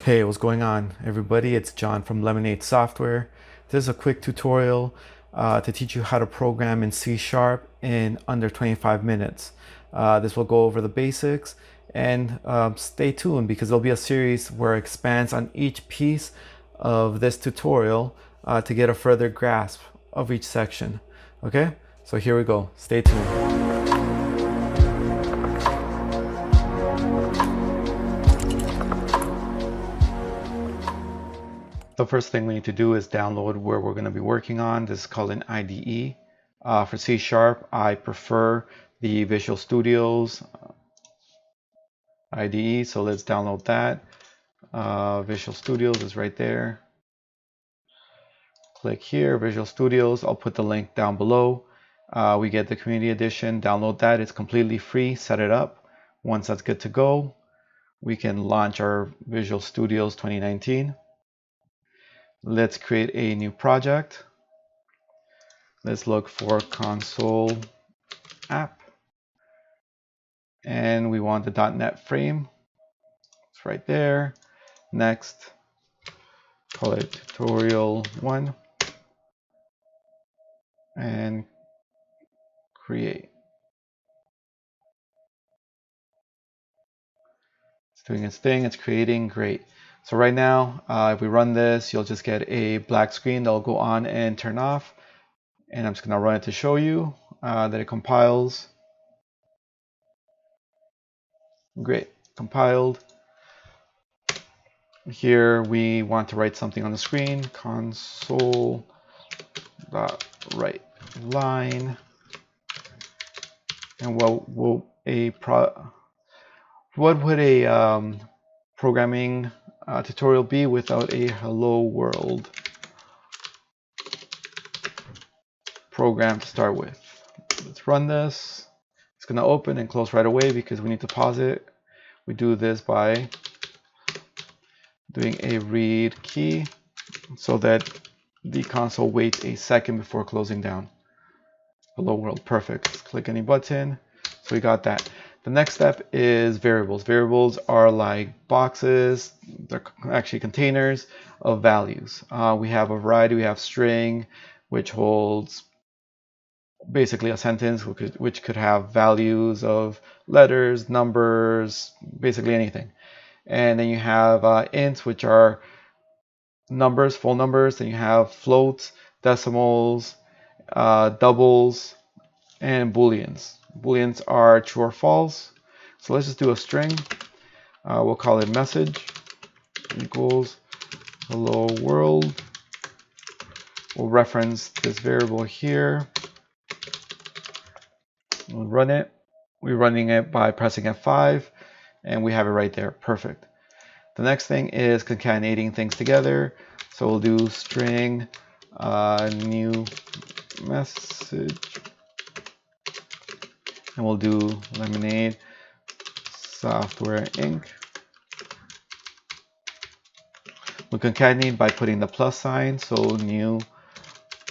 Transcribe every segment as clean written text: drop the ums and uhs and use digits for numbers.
Hey, what's going on, everybody? It's John from Lemonade Software. This is a quick tutorial to teach you how to program in C# in under 25 minutes. This will go over the basics, and stay tuned because there'll be a series where it expands on each piece of this tutorial to get a further grasp of each section. Okay, so here we go. Stay tuned. The first thing we need to do is download where we're going to be working on. This is called an IDE. For C#, I prefer the Visual Studios IDE, so let's download that. Visual Studios is right there. Click here, Visual Studios. I'll put the link down below. We get the Community Edition. Download that. It's completely free. Set it up. Once that's good to go, we can launch our Visual Studios 2019. Let's create a new project. Let's look for console app. And we want the .NET frame. It's right there. Next, call it tutorial 1. And create. It's doing its thing. It's creating. Great. So right now, if we run this, you'll just get a black screen that'll go on and turn off. And I'm just going to run it to show you that it compiles. Great. Compiled. Here we want to write something on the screen. Console.writeLine. And what would a programming tutorial be without a hello world program to start with? Let's run this. It's going to open and close right away because we need to pause it. We do this by doing a read key so that the console waits a second before closing down. Hello world, perfect. Let's click any button. So we got that. The next step is variables. Variables are like boxes. They're actually containers of values. We have a variety. We have string, which holds basically a sentence, which could have values of letters, numbers, basically anything. And then you have ints, which are numbers, full numbers. Then you have floats, decimals, doubles, and booleans. Booleans are true or false. So let's just do a string. We'll call it message equals hello world. We'll reference this variable here. We'll run it. We're running it by pressing F5, and we have it right there. Perfect. The next thing is concatenating things together. So we'll do string new message. And we'll do Lemonade Software Inc. We concatenate by putting the plus sign, so new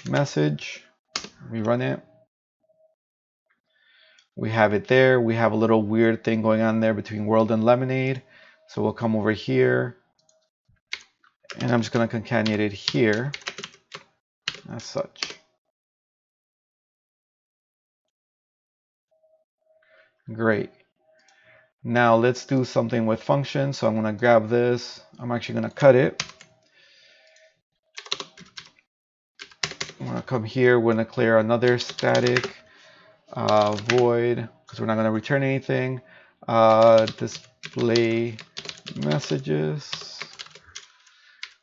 message. We run it. We have it there. We have a little weird thing going on there between world and Lemonade. So we'll come over here. And I'm just going to concatenate it here as such. Great. Now let's do something with functions. So I'm going to grab this. I'm actually going to cut it. I'm going to come here. We're going to clear another static void because we're not going to return anything. Display messages.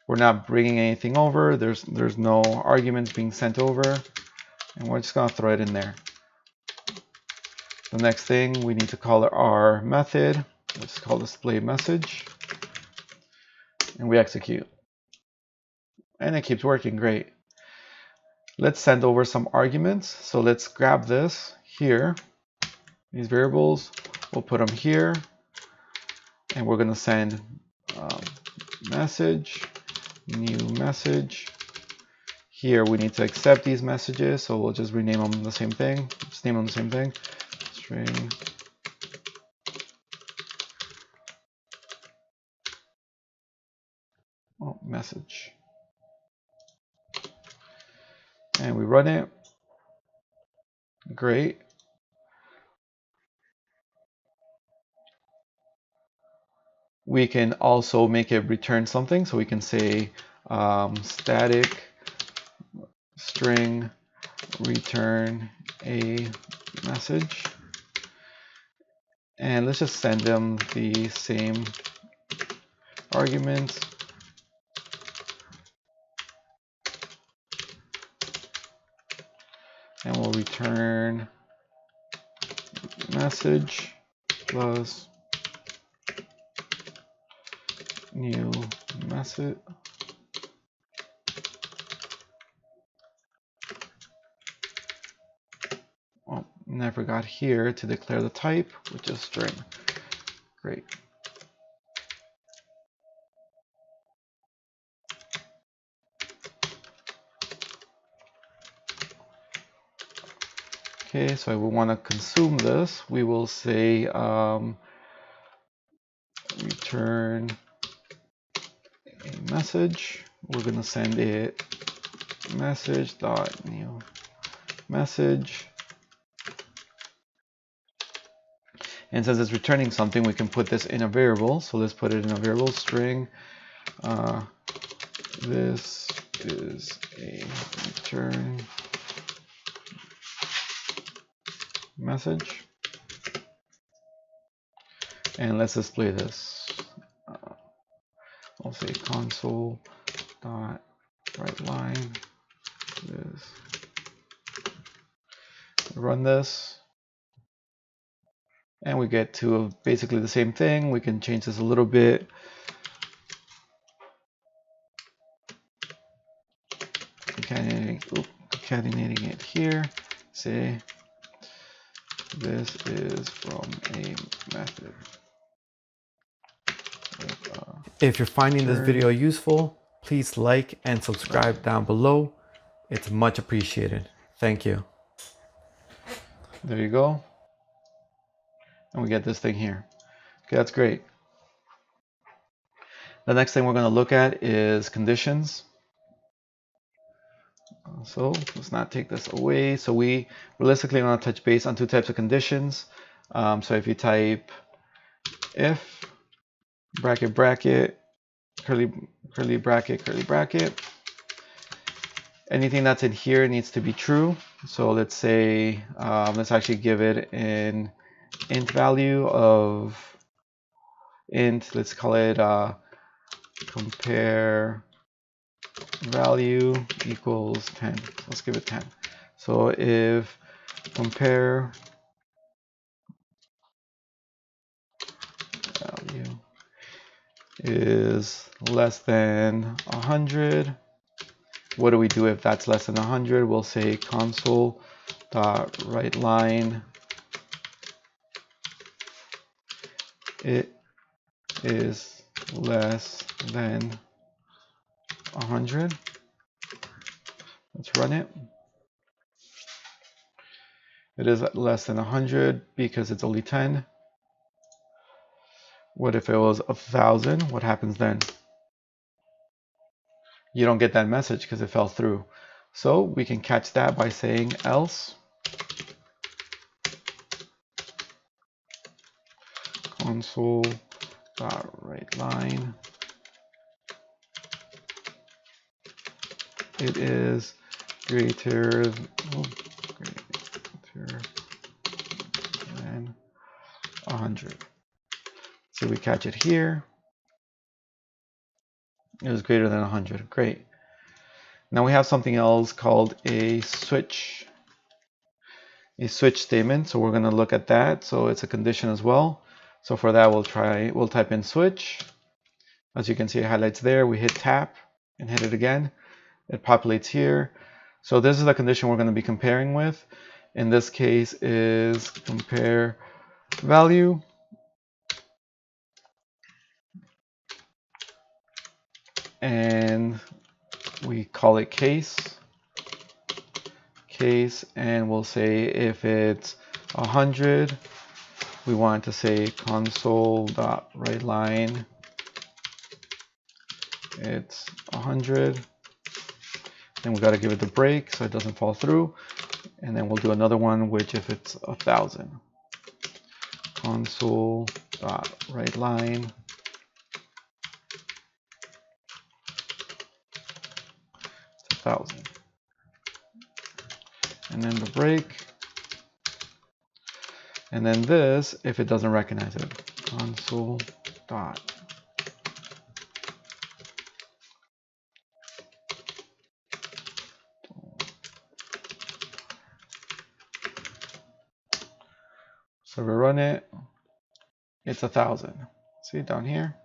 We're not bringing anything over. There's no arguments being sent over. And we're just going to throw it in there. The next thing, we need to call our method, which is called display message, and we execute. And it keeps working great. Let's send over some arguments. So let's grab this here, these variables, we'll put them here, and we're going to send message, new message. Here we need to accept these messages, so we'll just rename them the same thing, just name them the same thing. String message. And we run it. Great. We can also make it return something. So we can say static string return a message. And let's just send them the same arguments. And we'll return message plus new message. Oh, never got here to declare the type, which is string. Great. Okay, so we want to consume this. We will say return a message. We're going to send it message dot new message. And since it's returning something, we can put this in a variable. So let's put it in a variable string. This is a return message. And let's display this. I'll say console dot write line. This. Run this. And we get to basically the same thing. We can change this a little bit. Concatenating it here. Say this is from a method. If you're finding this video useful, please like and subscribe down below. It's much appreciated. Thank you. There you go. And we get this thing here. Okay, that's great. The next thing we're going to look at is conditions. So let's not take this away. So we realistically want to touch base on two types of conditions. So if you type if bracket bracket curly bracket curly bracket, anything that's in here needs to be true. So let's say let's actually give it an int value of int. Let's call it compare value equals 10. Let's give it 10. So if compare value is less than 100, what do we do if that's less than 100? We'll say console dot write line it is less than 100. Let's run it. It is less than 100 because it's only 10. What if it was 1,000? What happens then? You don't get that message because it fell through. So we can catch that by saying else console dot write line it is greater than 100. So we catch it here. It was greater than 100. Great. Now we have something else called a switch statement. So we're going to look at that. So it's a condition as well. So for that, we'll type in switch. As you can see, it highlights there. We hit tap and hit it again. It populates here. So this is the condition we're going to be comparing with. In this case is compare value and we call it case, and we'll say if it's 100, we want to say console dot write line it's 100. Then we got to give it the break so it doesn't fall through. And then we'll do another one, which if it's 1,000. Console dot write line. It's 1,000. And then the break. And then this, if it doesn't recognize it, console dot. So we run it, it's 1,000. See down here?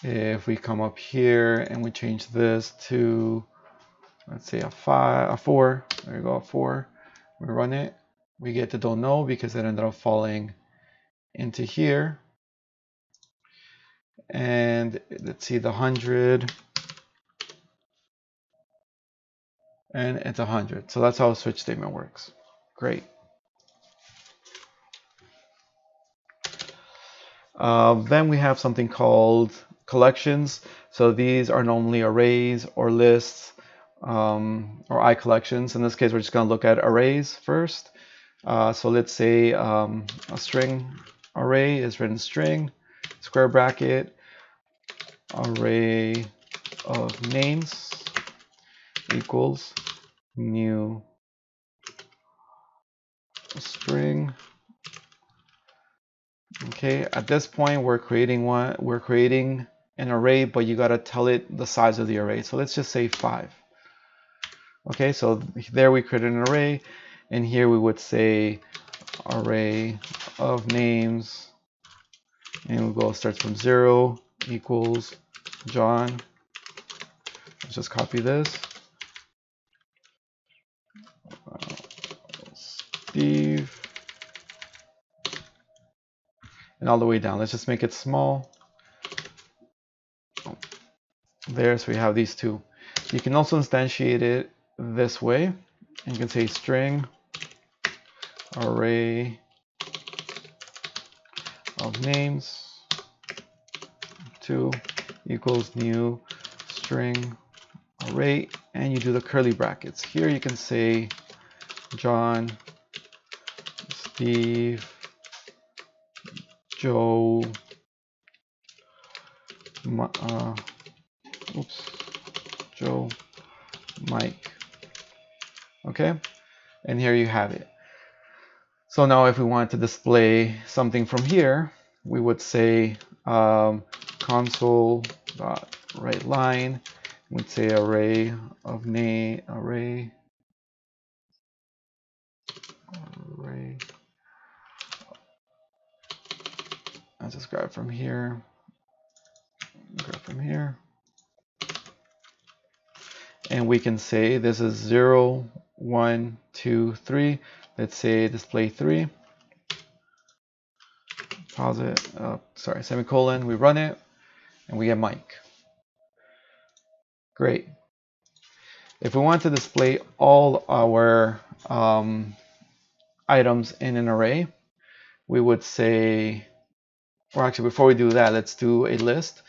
If we come up here and we change this to, let's say a 4, there you go, a 4. We run it, we get the don't know because it ended up falling into here. And let's see the 100, and it's 100. So that's how a switch statement works. Great. Then we have something called collections. So these are normally arrays or lists or I collections. In this case, we're just going to look at arrays first. So let's say a string array is written string, square bracket, array of names equals new string. Okay, at this point we're creating an array, but you got to tell it the size of the array. So let's just say 5. Okay, so there we created an array, and here we would say array of names, and we'll go starts from 0 equals John. Let's just copy this. Steve. And all the way down. Let's just make it small. There, so we have these two. You can also instantiate it this way. And you can say string array of names 2 equals new string array, and you do the curly brackets. Here you can say John, Steve, Joe, Joe, Mike. Okay, and here you have it. So now if we want to display something from here, we would say console.writeLine. We'd say array of name, array. I'll just grab from here. And we can say this is 0, 1, 2, 3. Let's say display 3. Pause it. Semicolon. We run it, and we get Mike. Great. If we want to display all our items in an array, we would say, or actually before we do that, let's do a list.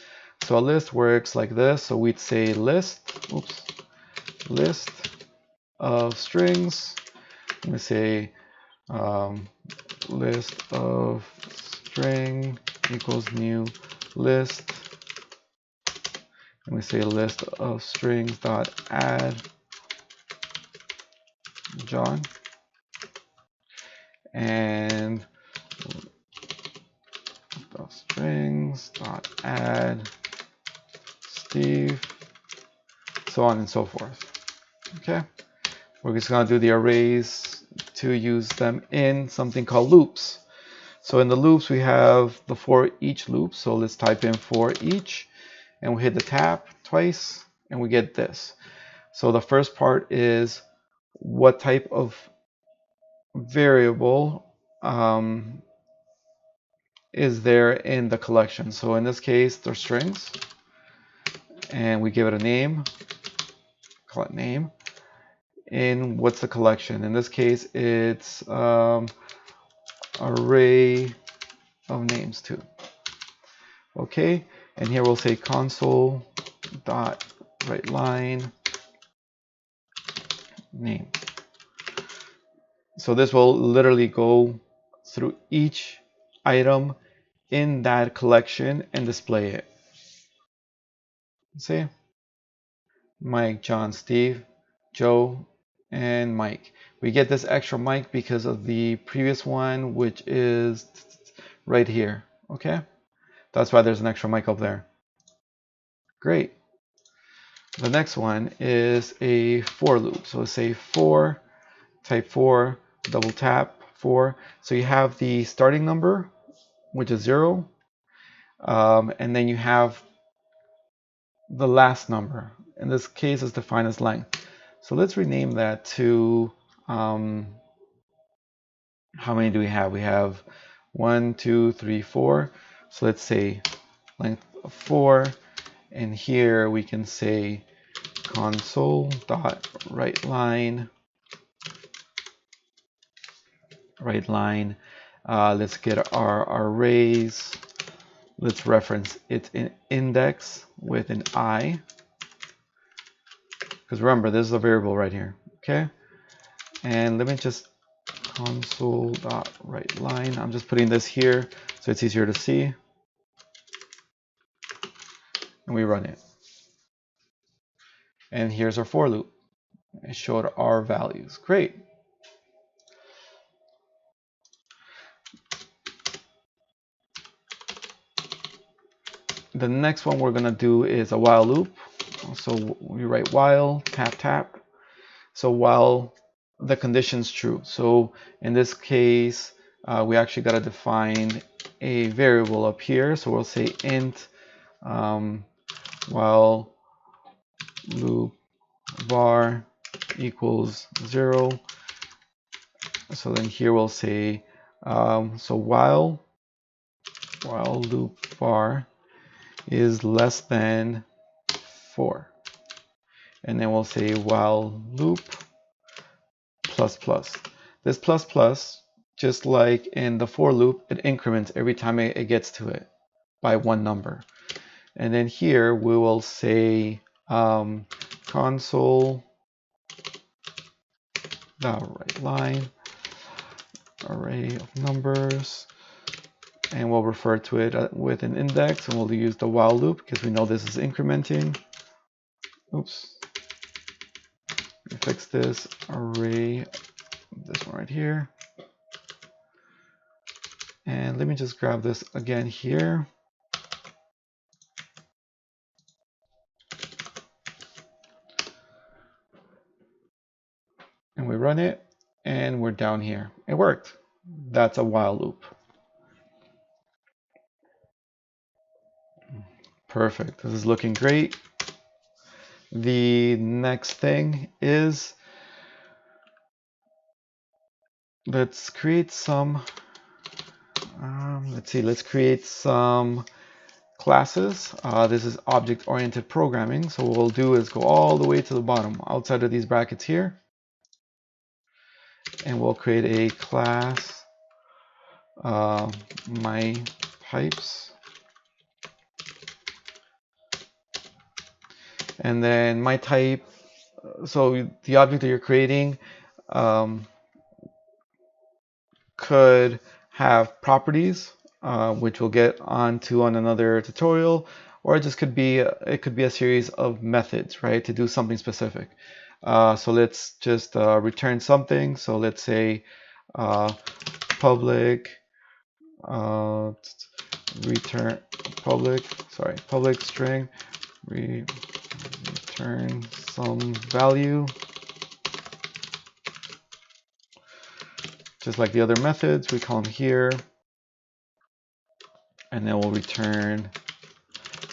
So a list works like this. So we'd say list of strings. We say list of string equals new list. And we say list of strings dot add John, and of strings dot add Steve, so on and so forth. Okay, we're just going to do the arrays to use them in something called loops. So in the loops we have the for each loop. So let's type in for each, and we hit the tab twice, and we get this. So the first part is what type of variable is there in the collection. So in this case, they're strings, and we give it a name, call it name. In what's the collection? In this case, it's array of names 2. Okay, and here we'll say console dot write line name. So this will literally go through each item in that collection and display it. See? Mike, John, Steve, Joe, and Mike. We get this extra Mike because of the previous one, which is right here. Okay? That's why there's an extra Mike up there. Great. The next one is a for loop. So say for, type 4, double tap 4. So you have the starting number, which is 0, and then you have the last number. In this case, is defined as length. So let's rename that to, how many do we have? We have 1, 2, 3, 4. So let's say length of 4, and here we can say console dot write line. Let's get our arrays. Let's reference it in index with an I, because remember this is a variable right here. Okay, and let me just console dot write line. I'm just putting this here so it's easier to see, and we run it. And here's our for loop. It showed our values. Great. The next one we're gonna do is a while loop. So we write while tap tap. So while the condition's true. So in this case, we actually got to define a variable up here. So we'll say int while loop var equals 0. So then here we'll say so while loop var is less than 4, and then we'll say while loop plus plus. This plus plus, just like in the for loop, it increments every time it gets to it by one number. And then here we will say console write line array of numbers, and we'll refer to it with an index, and we'll use the while loop because we know this is incrementing. Oops. Let me fix this array, this one right here. And let me just grab this again here. And we run it, and we're down here. It worked. That's a while loop. Perfect. This is looking great. The next thing is, let's create some, let's create some classes. This is object-oriented programming. So what we'll do is go all the way to the bottom, outside of these brackets here, and we'll create a class, my types. And then my type, so the object that you're creating could have properties, which we'll get onto on another tutorial, or it just could be a series of methods, right, to do something specific. So let's just return something. So let's say public return public string return some value, just like the other methods. We call them here, and then we'll return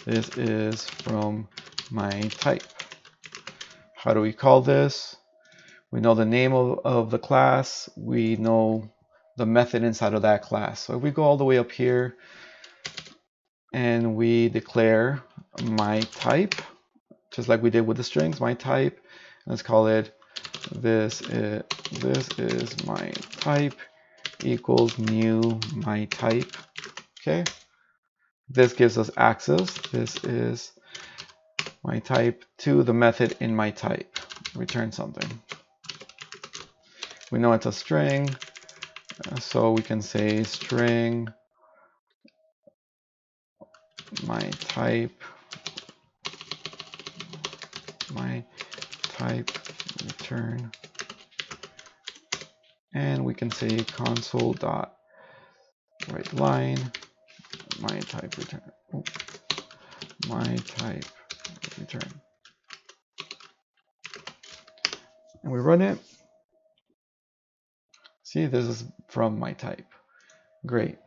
this is from my type. How do we call this? We know the name of the class. We know the method inside of that class. So if we go all the way up here and we declare my type, just like we did with the strings, my type, let's call it this is my type equals new my type. Okay, This gives us access. This is my type to the method in my type. Return something. We know it's a string, so we can say string my type return, and we can say console dot write line my type return. My type return, and we run it. See, this is from my type. Great.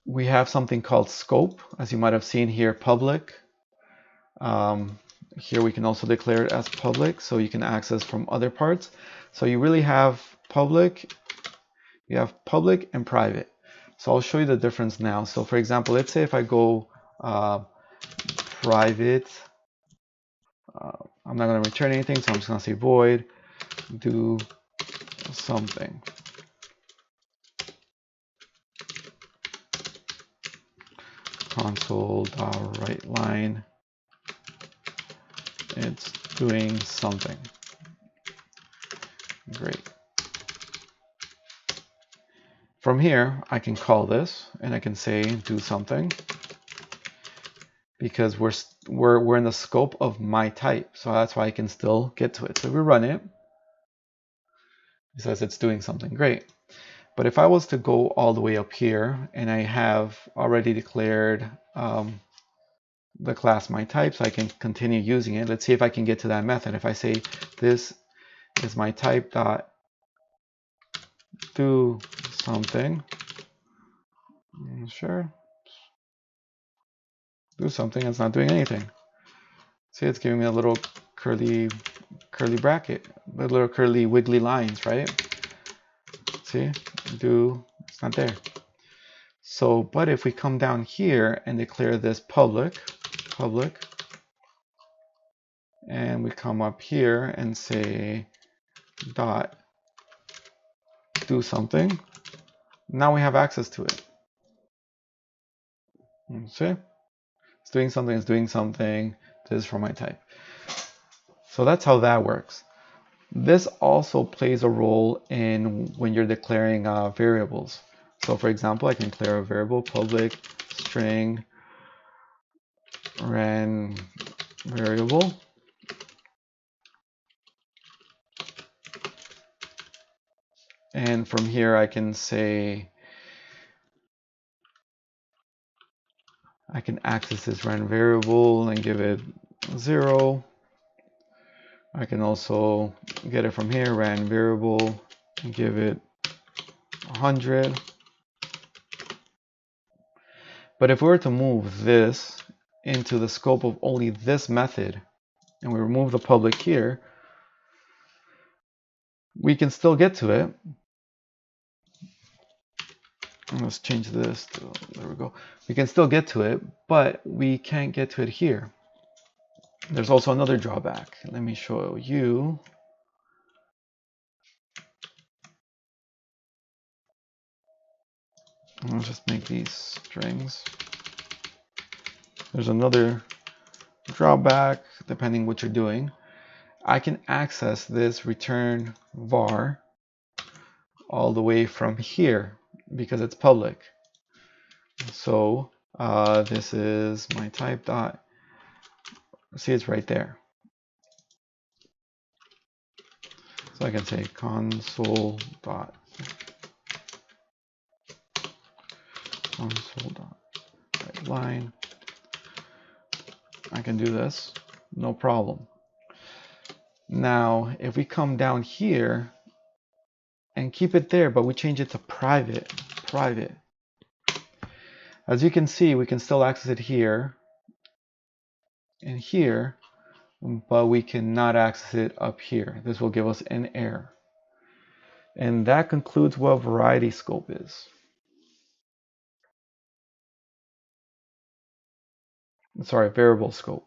We have something called scope, as you might have seen here, public. Here we can also declare it as public, so you can access from other parts. So you really have public, you have public and private. So I'll show you the difference now. So for example, let's say if I go private, I'm not going to return anything, so I'm just going to say void do something. Console.writeLine, it's doing something. Great. From here, I can call this and I can say do something, because we're in the scope of my type, so that's why I can still get to it. So if we run it, it says it's doing something. Great. But if I was to go all the way up here and I have already declared the class my type, so I can continue using it. Let's see if I can get to that method. If I say this is my type dot do something, sure, do something, it's not doing anything. See, it's giving me a little curly bracket, a little curly wiggly lines, right? See, it's not there. So, but if we come down here and declare this public, and we come up here and say dot do something, now we have access to it. See, it's doing something, this is for my type. So that's how that works. This also plays a role in when you're declaring variables. So for example, I can declare a variable public string ren variable, and from here I can say I can access this ren variable and give it 0. I can also get it from here, ren variable, and give it 100. But if we were to move this into the scope of only this method, and we remove the public here, we can still get to it. Let's change this to, there we go. We can still get to it, but we can't get to it here. There's also another drawback. Let me show you. I'll just make these strings. There's another drawback depending what you're doing. I can access this return var all the way from here because it's public. So this is my type dot. See, it's right there. So I can say console dot write line. I can do this, no problem. Now, if we come down here and keep it there, but we change it to private, as you can see, we can still access it here and here, but we cannot access it up here. This will give us an error. And that concludes what variety scope is. Sorry, variable scope.